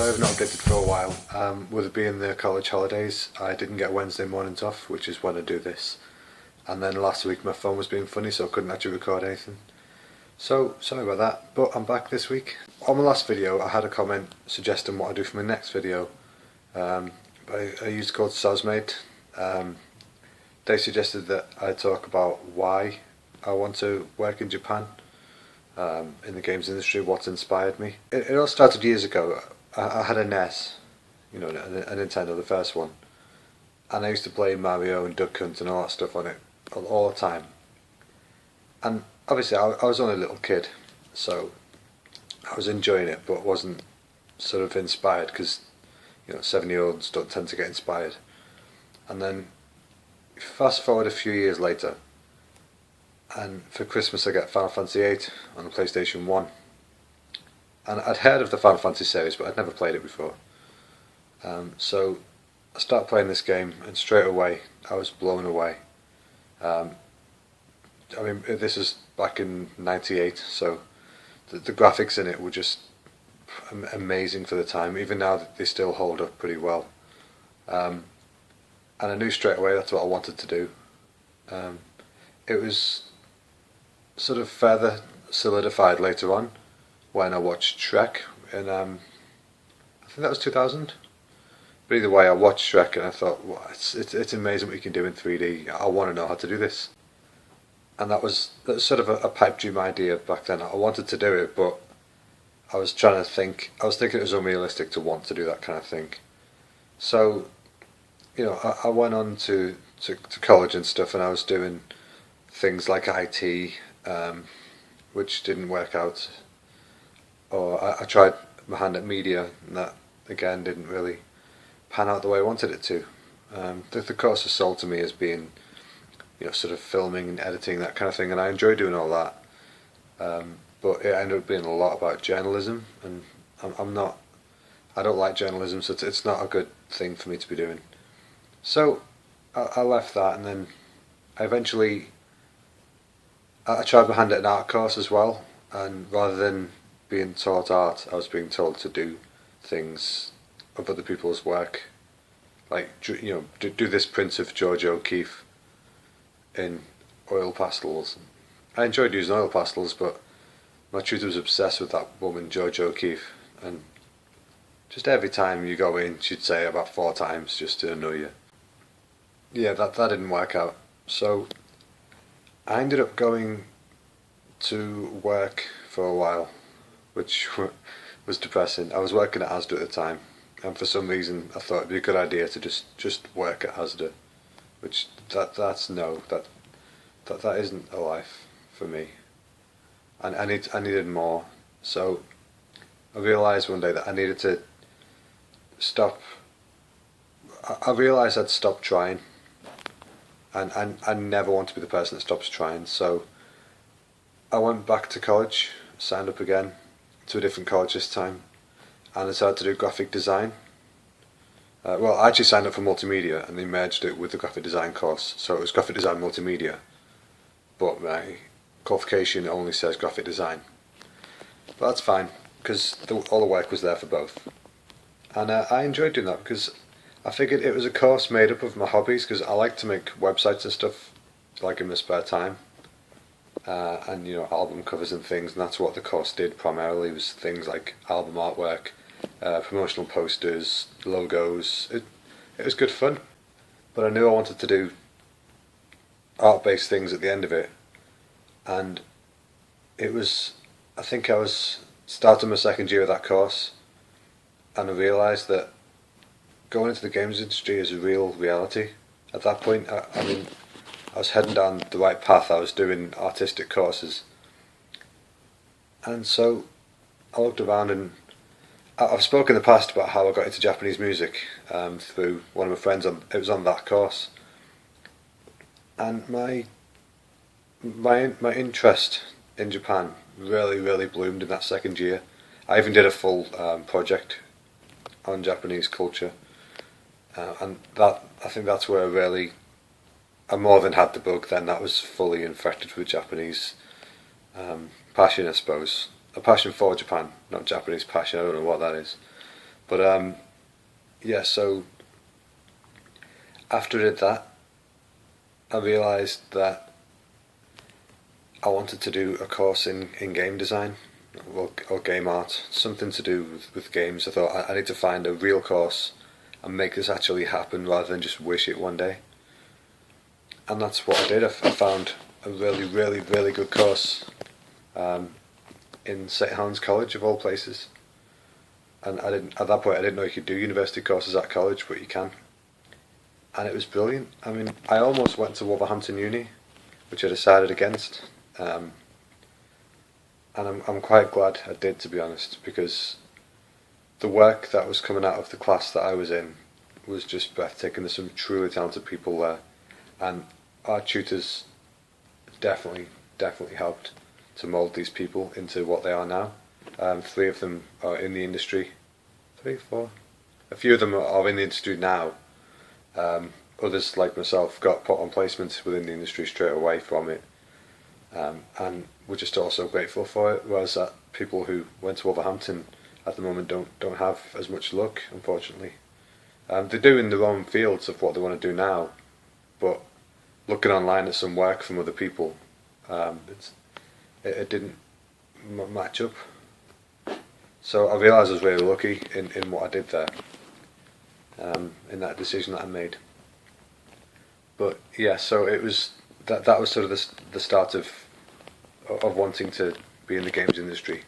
So I've not updated for a while. With it being the college holidays, I didn't get Wednesday mornings off, which is when I do this. And then last week my phone was being funny, so I couldn't actually record anything. So sorry about that, but I'm back this week. On my last video, I had a comment suggesting what I do for my next video. I used code Sosmade. They suggested that I talk about why I want to work in Japan, in the games industry, what's inspired me. It all started years ago. I had a NES, a Nintendo, the first one, and I used to play Mario and Duck Hunt and all that stuff on it all the time. And obviously I was only a little kid, so I was enjoying it, but wasn't sort of inspired because 7-year-olds don't tend to get inspired. And then fast forward a few years later, and for Christmas I get Final Fantasy VIII on the PlayStation 1. And I'd heard of the Final Fantasy series, but I'd never played it before. So I started playing this game, and straight away I was blown away. This is back in '98, so the graphics in it were just amazing for the time. Even now, they still hold up pretty well. And I knew straight away that's what I wanted to do. It was sort of further solidified later on when I watched Shrek, and I think that was 2000. But either way, I watched Shrek and I thought, well, it's amazing what you can do in 3D. I want to know how to do this. And that was sort of a pipe dream idea back then. I wanted to do it, but I was thinking it was unrealistic to want to do that kind of thing. So, I went on to college and stuff, and I was doing things like IT, which didn't work out. Or I tried my hand at media, and that again didn't really pan out the way I wanted it to. The course was sold to me as being, sort of filming and editing, that kind of thing, and I enjoy doing all that. But it ended up being a lot about journalism, and I don't like journalism, so it's not a good thing for me to be doing. So I left that, and then I eventually I tried my hand at an art course as well, and rather than being taught art, I was being told to do things of other people's work, like do this print of George O'Keeffe in oil pastels. I enjoyed using oil pastels, but my tutor was obsessed with that woman George O'Keeffe, and just every time you go in, she'd say about 4 times just to annoy you. Yeah, that didn't work out. So I ended up going to work for a while, which was depressing. I was working at Asda at the time, and for some reason I thought it'd be a good idea to just work at Asda, which that isn't a life for me. And I needed more, so I realised one day that I needed to stop. I realised I'd stopped trying, and I never want to be the person that stops trying. So I went back to college, signed up again to a different college this time, and I decided to do graphic design. Well, I actually signed up for multimedia, and they merged it with the graphic design course, so it was graphic design multimedia, but my qualification only says graphic design. But that's fine, because all the work was there for both. And I enjoyed doing that because I figured it was a course made up of my hobbies, because I like to make websites and stuff like in my spare time. And album covers and things, and that's what the course did primarily, was things like album artwork, promotional posters, logos. It was good fun, but I knew I wanted to do art-based things at the end of it, and I think I was starting my second year of that course, and I realised that going into the games industry is a real reality. At that point, I was heading down the right path. I was doing artistic courses, and so I looked around, and I've spoken in the past about how I got into Japanese music through one of my friends. It was on that course, and my interest in Japan really bloomed in that second year. I even did a full project on Japanese culture, and I think that's where I more than had the bug then. That was fully infected with Japanese passion, I suppose. A passion for Japan, not Japanese passion. I don't know what that is. But yeah, so after I did that, I realised that I wanted to do a course in game design or game art, something to do with games. I thought I need to find a real course and make this actually happen rather than just wish it one day. And that's what I did. I found a really good course in St Helens College of all places. And at that point I didn't know you could do university courses at college, but you can. And it was brilliant. I mean, I almost went to Wolverhampton Uni, which I decided against. And I'm quite glad I did, to be honest, because the work that was coming out of the class that I was in was just breathtaking. There's some truly talented people there, and our tutors definitely helped to mould these people into what they are now. 3 of them are in the industry. 3, 4. A few of them are in the industry now. Others, like myself, got put on placements within the industry straight away from it. And we're just also grateful for it. Whereas that people who went to Wolverhampton at the moment don't have as much luck, unfortunately. They do in their own fields of what they want to do now, but looking online at some work from other people, it didn't match up. So I realised I was really lucky in what I did there, in that decision that I made. But yeah, so it was that was sort of the start of wanting to be in the games industry.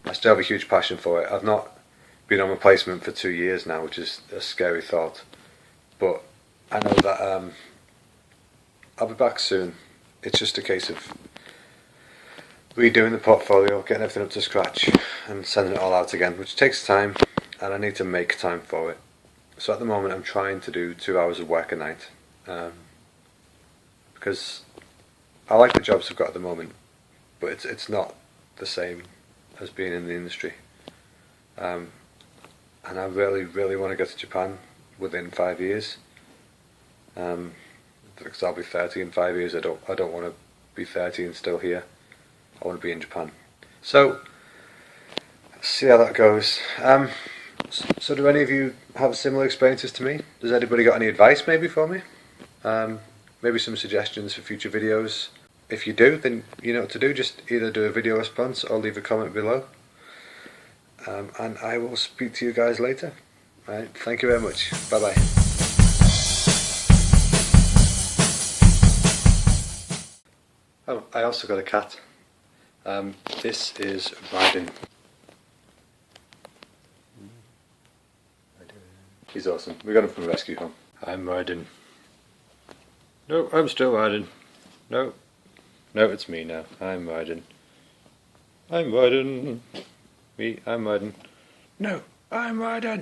I still have a huge passion for it. I've not been on a placement for 2 years now, which is a scary thought. But I know that I'll be back soon. It's just a case of redoing the portfolio, getting everything up to scratch and sending it all out again, which takes time, and I need to make time for it. So at the moment I'm trying to do 2 hours of work a night, because I like the jobs I've got at the moment, but it's not the same as being in the industry. And I really want to go to Japan within 5 years, because I'll be 30 in 5 years. I don't want to be 30 and still here. I want to be in Japan. So see how that goes. So do any of you have similar experiences to me? Does anybody got any advice maybe for me? Maybe some suggestions for future videos? If you do, then you know what to do. Just either do a video response or leave a comment below. And I will speak to you guys later. Alright, thank you very much. Bye bye. Oh, I also got a cat. This is Ryden. He's awesome. We got him from a rescue home. I'm Ryden. No, I'm still Ryden. No, it's me now. I'm Ryden. I'm Ryden. I'm Ryden. No, I'm Ryden.